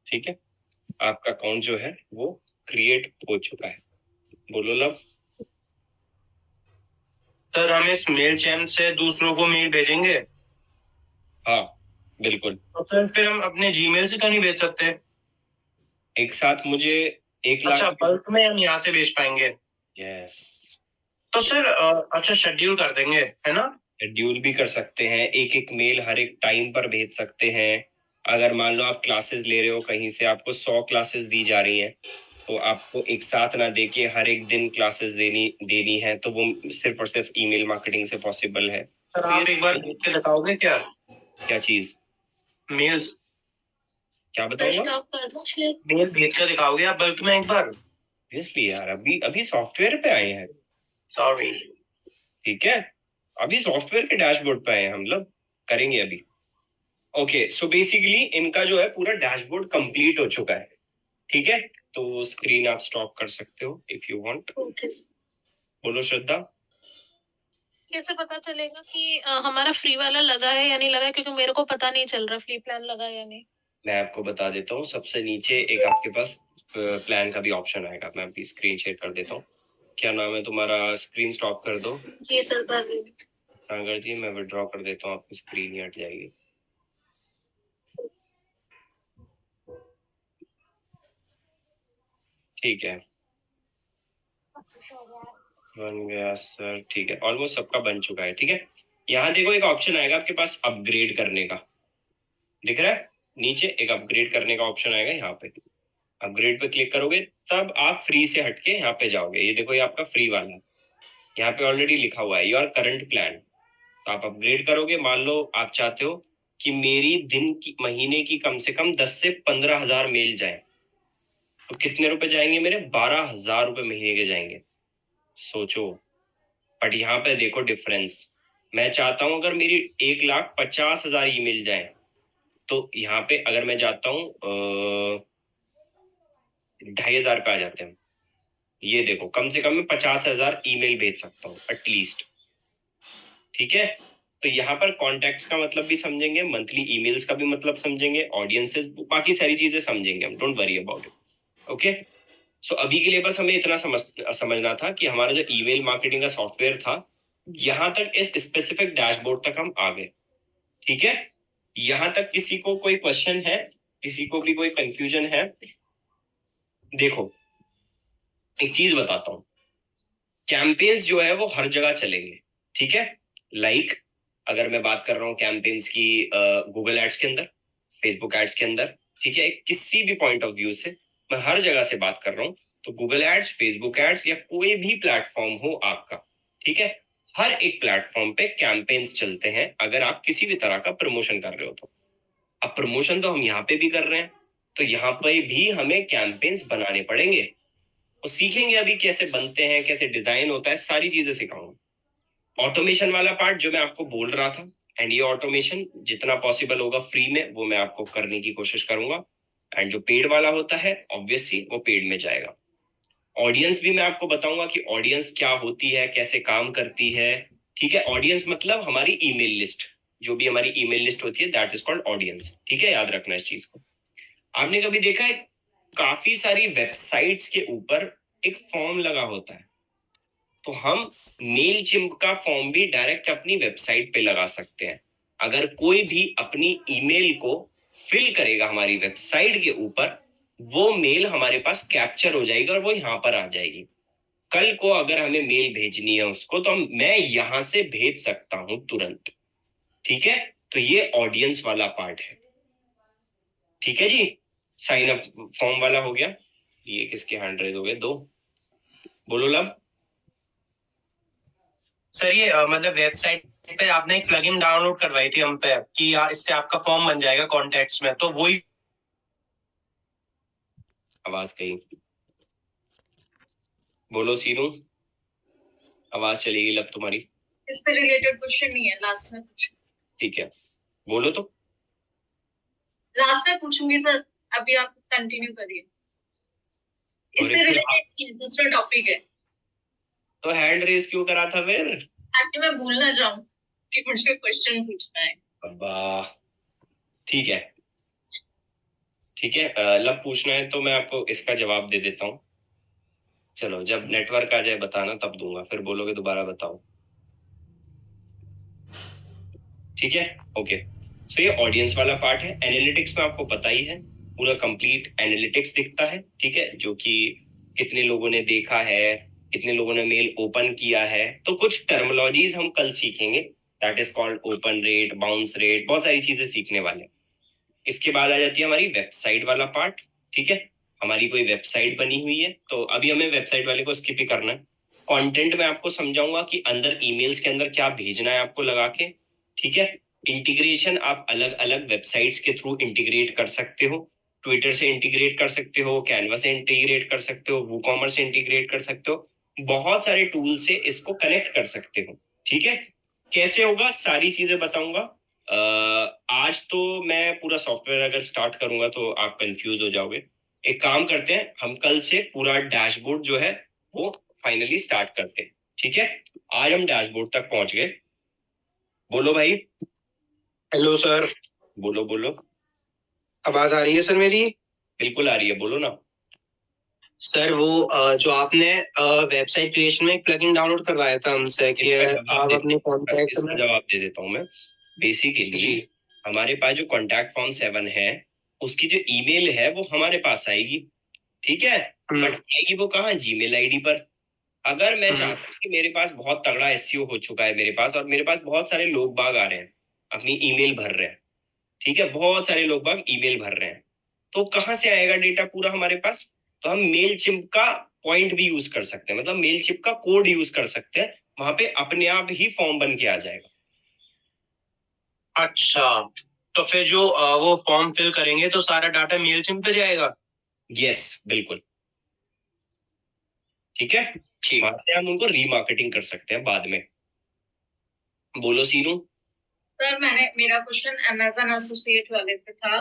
ठीक है, आपका अकाउंट जो है वो क्रिएट हो चुका है। बोलो लव। सर हम इस मेल चैन से दूसरों को मेल भेजेंगे? हाँ बिल्कुल। तो सर फिर हम अपने जीमेल से तो नहीं भेज सकते? एक साथ मुझे 1 अच्छा, लाख। बल्क में हम यहाँ से भेज पाएंगे? यस। तो सर अच्छा शेड्यूल कर देंगे, है ना? शेड्यूल भी कर सकते हैं, एक एक मेल हर एक टाइम पर भेज सकते हैं। अगर मान लो आप क्लासेस ले रहे हो कहीं से, आपको 100 क्लासेस दी जा रही हैं, तो आपको एक साथ ना दे के हर एक दिन क्लासेस देनी है, तो वो सिर्फ और सिर्फ ईमेल मार्केटिंग से पॉसिबल है। सर आप एक बार भेज के दिखाओगे क्या? क्या चीज? मेल्स। क्या बताऊंगा? स्टॉप कर दो शेयर। मेल भेज कर दिखाओगे आप बल्क में एक बार? ऑब्वियसली यार, अभी सॉफ्टवेयर पे आए हैं। सॉरी। ठीक है, अभी सॉफ्टवेयर के डैशबोर्ड पे आए हैं हम लोग, करेंगे अभी। ओके, सो बेसिकली इनका जो है पूरा डैशबोर्ड कंप्लीट हो चुका है। ठीक है, तो स्क्रीन आप स्टॉप कर सकते हो इफ यू वांट। बोलो श्रद्धा। कैसे पता चलेगा कि हमारा फ्री वाला लगा है या नहीं लगा है, क्योंकि मेरे को पता नहीं चल रहा फ्री प्लान लगा है या नहीं। मैं आपको बता देता हूँ, सबसे नीचे एक आपके पास प्लान का भी ऑप्शन आएगा। मैं अभी स्क्रीन शेयर कर देता हूँ। क्या नाम है तुम्हारा? स्क्रीन स्टॉप कर दो। जी सर कर रही हूँ। नागर जी मैं विड्रॉ कर देता हूँ, आपकी स्क्रीन ही हट जाएगी। ठीक है, बन गया सर। ठीक है, ऑलमोस्ट सबका बन चुका है। ठीक है, यहाँ देखो एक ऑप्शन आएगा आपके पास अपग्रेड करने का, दिख रहा है? नीचे एक अपग्रेड करने का ऑप्शन आएगा, यहाँ पे अपग्रेड पे क्लिक करोगे तब आप फ्री से हटके यहाँ पे जाओगे। ये देखो, ये आपका फ्री वाला है, यहाँ पे ऑलरेडी लिखा हुआ है योर करंट प्लान। तो आप अपग्रेड करोगे, मान लो आप चाहते हो कि मेरी दिन की महीने की कम से कम 10 से 15 हजार मेल जाए, तो कितने रुपए जाएंगे मेरे? 12,000 रुपए महीने के जाएंगे। सोचो, बट यहाँ पे देखो डिफरेंस, मैं चाहता हूं अगर मेरी 1,50,000 ईमेल जाए, तो यहाँ पे अगर मैं जाता हूँ 2,500 पे आ जाते हैं। ये देखो, कम से कम मैं 50,000 ईमेल भेज सकता हूँ एटलीस्ट। ठीक है, तो यहाँ पर कॉन्टैक्ट्स का मतलब भी समझेंगे, मंथली ईमेल्स का भी मतलब समझेंगे, ऑडियंसेस, बाकी सारी चीजें समझेंगे हम, don't worry about it. Okay, so अभी के लिए बस हमें इतना समझना था कि हमारा जो ईमेल मार्केटिंग का सॉफ्टवेयर था, यहां तक इस स्पेसिफिक डैशबोर्ड तक हम आ गए। ठीक है, यहां तक किसी को कोई क्वेश्चन है, किसी को भी कोई कंफ्यूजन है? देखो, एक चीज बताता हूं, कैंपेन्स जो है वो हर जगह चलेंगे। ठीक है, लाइक अगर मैं बात कर रहा हूँ कैंपेन्स की गूगल एड्स के अंदर, फेसबुक एड्स के अंदर, ठीक है, किसी भी पॉइंट ऑफ व्यू से मैं हर जगह से बात कर रहा हूँ, तो गूगल एड्स, फेसबुक एड्स या कोई भी प्लेटफॉर्म हो आपका, ठीक है, हर एक प्लेटफॉर्म पे कैंपेन्स चलते हैं अगर आप किसी भी तरह का प्रमोशन कर रहे हो तो। अब प्रमोशन तो हम यहाँ पे भी कर रहे हैं, तो यहाँ पे भी हमें कैंपेन्स बनाने पड़ेंगे, और सीखेंगे अभी कैसे बनते हैं, कैसे डिजाइन होता है, सारी चीजें सिखाऊंगा। ऑटोमेशन वाला पार्ट जो मैं आपको बोल रहा था, एंड ये ऑटोमेशन जितना पॉसिबल होगा फ्री में वो मैं आपको करने की कोशिश करूंगा, एंड जो पेड वाला होता है ऑब्वियसली वो पेड में जाएगा। ऑडियंस भी मैं आपको बताऊंगा कि ऑडियंस क्या होती है, कैसे काम करती है। ठीक है, ऑडियंस मतलब हमारी ईमेल लिस्ट, जो भी हमारी ईमेल लिस्ट होती है दैट इज कॉल्ड ऑडियंस। ठीक है, याद रखना इस चीज को। आपने कभी देखा है काफी सारी वेबसाइट्स के ऊपर एक फॉर्म लगा होता है, तो हम मेलचिम्प का फॉर्म भी डायरेक्ट अपनी वेबसाइट पे लगा सकते हैं। अगर कोई भी अपनी ईमेल को फिल करेगा हमारी वेबसाइट के ऊपर, वो मेल हमारे पास कैप्चर हो जाएगी और वो यहाँ पर आ जाएगी। कल को अगर हमें मेल भेजनी है उसको, तो मैं यहां से भेज सकता हूं तुरंत। ठीक है, तो ये ऑडियंस वाला पार्ट है। ठीक है जी, साइन अप फॉर्म वाला हो गया। ये किसके हैंड रेज हो गए? 2 बोलो लब। सर ये मतलब वेबसाइट पे आपने एक प्लगइन डाउनलोड करवाई थी हम पे कि इससे आपका फॉर्म बन जाएगा कॉन्टैक्ट्स में, तो वही। आवाज कहीं बोलो सीनू, आवाज चलेगी लब तुम्हारी। इससे रिलेटेड क्वेश्चन नहीं है, लास्ट में पूछूं? ठीक है, बोलो तो। लास्ट में पूछूंगी सर, अभी आप कंटिन्यू करिए। इससे रिलेटेड दूसरा टॉपिक है। तो हैंड रेज क्यों करा था फिर? ताकि मैं भूल ना जाऊं कि मुझे क्वेश्चन पूछना है। अब्बा, ठीक है ठीक है, लब पूछना है तो मैं आपको इसका जवाब दे देता हूँ। चलो, जब नेटवर्क आ जाए बताना, तब दूंगा, फिर बोलोगे दोबारा बताओ। ठीक है, ओके। तो ये ऑडियंस वाला पार्ट है। एनालिटिक्स में आपको पता ही है, पूरा कंप्लीट एनालिटिक्स दिखता है। ठीक है, जो कि कितने लोगों ने देखा है, कितने लोगों ने मेल ओपन किया है, तो कुछ टर्मिनोलॉजीज हम कल सीखेंगे, that is called open rate, bounce rate, बहुत सारी चीजें सीखने वाले। इसके बाद आ जाती है हमारी वेबसाइट वाला पार्ट। ठीक है, हमारी कोई वेबसाइट बनी हुई है, तो अभी हमें वेबसाइट वाले को स्किप ही करना है। कंटेंट में आपको समझाऊंगा कि अंदर ईमेल्स के अंदर क्या भेजना है आपको लगा के। ठीक है, इंटीग्रेशन आप अलग अलग वेबसाइट्स के थ्रू इंटीग्रेट कर सकते हो। ट्विटर से इंटीग्रेट कर सकते हो, कैनवा से इंटीग्रेट कर सकते हो, वूकॉमर्स से इंटीग्रेट कर सकते हो, बहुत सारे टूल से इसको कनेक्ट कर सकते हो। ठीक है, कैसे होगा सारी चीजें बताऊंगा। आज तो मैं पूरा सॉफ्टवेयर अगर स्टार्ट करूंगा तो आप कंफ्यूज हो जाओगे। एक काम करते हैं, हम कल से पूरा डैशबोर्ड जो है वो फाइनली स्टार्ट करते हैं। ठीक है, आज हम डैशबोर्ड तक पहुंच गए। बोलो भाई। Hello sir. बोलो बोलो। आवाज आ रही है सर मेरी? बिल्कुल आ रही है, बोलो ना। सर वो जो आपने वेबसाइट क्रिएशन में एक प्लगइन डाउनलोड करवाया था हमसे कि आप अपने कॉन्टैक्ट इसका में। जवाब दे देता हूं मैं। बेसिकली हमारे पास जो कॉन्टैक्ट फॉर्म 7 है, उसकी जो ईमेल है वो हमारे पास आएगी। ठीक है, बट आएगी वो कहाँ? जीमेल आईडी पर। अगर मैं चाहता हूँ कि मेरे पास बहुत तगड़ा एसईओ हो चुका है मेरे पास, और मेरे पास बहुत सारे लोग बाग आ रहे हैं, अपनी ईमेल भर रहे हैं, ठीक है, बहुत सारे लोग बाग ईमेल भर रहे हैं, तो कहाँ से आएगा डेटा पूरा हमारे पास? तो हम मेल चिम्प का पॉइंट भी यूज कर सकते हैं, मतलब मेल चिम्प का कोड यूज कर सकते हैं, वहां पे अपने आप ही फॉर्म बन के आ जाएगा। अच्छा, तो फिर जो वो फॉर्म फिल करेंगे तो सारा डाटा मेलचिम्प पे जाएगा? यस, बिल्कुल। ठीक है, ठीक। वहां से हम उनको रीमार्केटिंग कर सकते हैं बाद में। बोलो सीनू। सर मेरा क्वेश्चन अमेजन एसोसिएट वाले से था।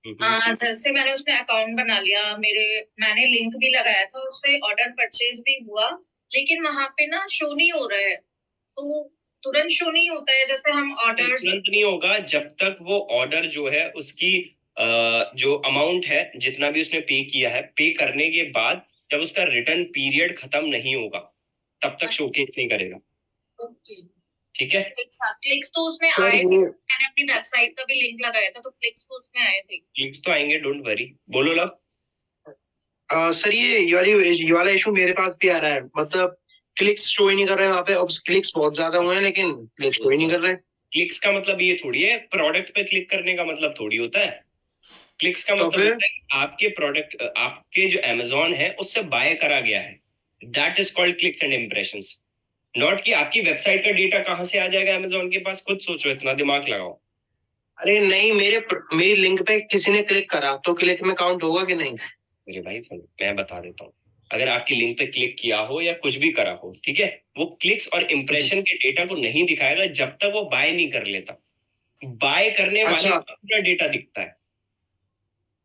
जैसे मैंने उसमें अकाउंट बना लिया, मैंने लिंक भी लगाया था, उससे ऑर्डर परचेज भी हुआ, लेकिन वहां पे ना शो नहीं हो रहा है, तो तुरंत शो नहीं होता है जैसे हम ऑर्डर्स। तुरंत नहीं होगा जब तक वो ऑर्डर जो है उसकी जो अमाउंट है जितना भी उसने पे किया है, पे करने के बाद जब उसका रिटर्न पीरियड खत्म नहीं होगा तब तक शोकेस नहीं करेगा। ठीक है। क्लिक्स तो उसमें सर, आए थे, मैंने अपनी वेबसाइट का भी लिंक लगाया था, तो क्लिक्स तो उसमें आए थे। क्लिक्स तो आएंगे, डोंट वरी। बोलो लव। सर ये वाला इशू मेरे पास भी आ रहा है, मतलब क्लिक्स शो ही नहीं कर रहे हैं वहाँ पे। अब क्लिक्स बहुत ज्यादा हुए हैं लेकिन क्लिक्स शो ही नहीं कर रहे। क्लिक्स का मतलब ये थोड़ी है, प्रोडक्ट पे क्लिक करने का मतलब थोड़ी होता है। क्लिक्स का तो मतलब फिर? होता है कि आपके प्रोडक्ट, आपके जो अमेजोन है उससे बाय करा गया है, that is called clicks and impressions. Not कि आपकी वेबसाइट का डेटा कहां से आ जाएगा अमेजोन के पास, खुद सोचो, इतना दिमाग लगाओ। अरे नहीं, मेरी लिंक पे किसी ने क्लिक करा तो क्लिक में काउंट होगा कि नहीं? मेरे भाई सुनो, मैं बता देता हूँ। अगर आपकी लिंक पे क्लिक किया हो या कुछ भी करा हो, ठीक है, वो क्लिक्स और इम्प्रेशन के डेटा को नहीं दिखाएगा जब तक वो बाय नहीं कर लेता। बाय करने वाले अच्छा। का पूरा डेटा दिखता है।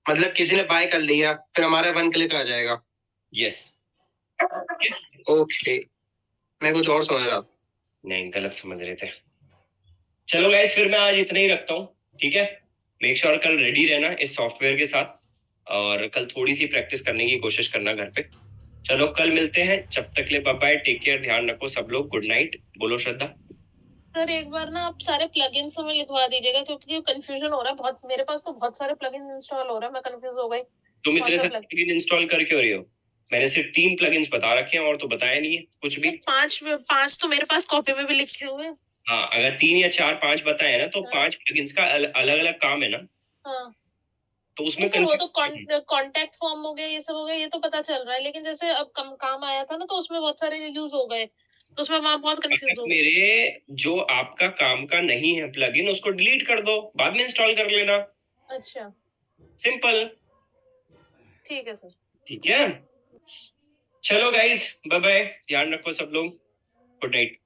मतलब किसी ने बाय कर लिया फिर हमारा 1 क्लिक आ जाएगा? यस। ओके, मैं कुछ और समझ रहा था। नहीं, गलत समझ रहे थे। चलो गाइस, फिर मैं आज इतना ही रखता हूँ, ठीक है। मेक श्योर कल रेडी रहना इस सॉफ्टवेयर के साथ, और कल थोड़ी सी प्रैक्टिस करने की कोशिश करना घर पे। चलो कल मिलते हैं, जब तक ले बाय बाय, टेक केयर, ध्यान रखो सब लोग, गुड नाइट। बोलो श्रद्धा। सर एक बार ना आप सारे प्लगइन्स हमें लिखवा दीजिएगा, क्योंकि कंफ्यूजन हो रहा है बहुत, मेरे पास तो बहुत सारे प्लगइन्स इंस्टॉल हो रहे हैं, मैं कंफ्यूज हो गई। तुम कौन इतने सा सारे plugin? प्लगइन इंस्टॉल कर क्यों रही हो? मैंने सिर्फ 3 प्लगइन्स बता रखे हैं और तो बताया नहीं है कुछ भी। सर पांच तो मेरे पास कॉपी में भी लिखे हुए हैं। हाँ, अगर 3 या 4 5 बताए ना तो हाँ। 5 प्लगइन्स का अलग अलग काम है ना, हाँ तो उसमें नहीं सर, वो तो कंफ्यूजन। कांटेक्ट फॉर्म हो गया, ये सब हो गया, ये तो पता चल रहा है, लेकिन जैसे अब काम आया था ना, तो उसमें बहुत सारे यूज हो गए, तो उसमें मैं बहुत कंफ्यूज हो गई। मेरे जो आपका काम का नहीं है प्लगइन, उसको डिलीट कर दो, बाद में इंस्टॉल कर लेना। अच्छा सिंपल। ठीक है सर। ठीक है। चलो गाइस, बाय बाय, ध्यान रखो सब लोग, गुड नाइट।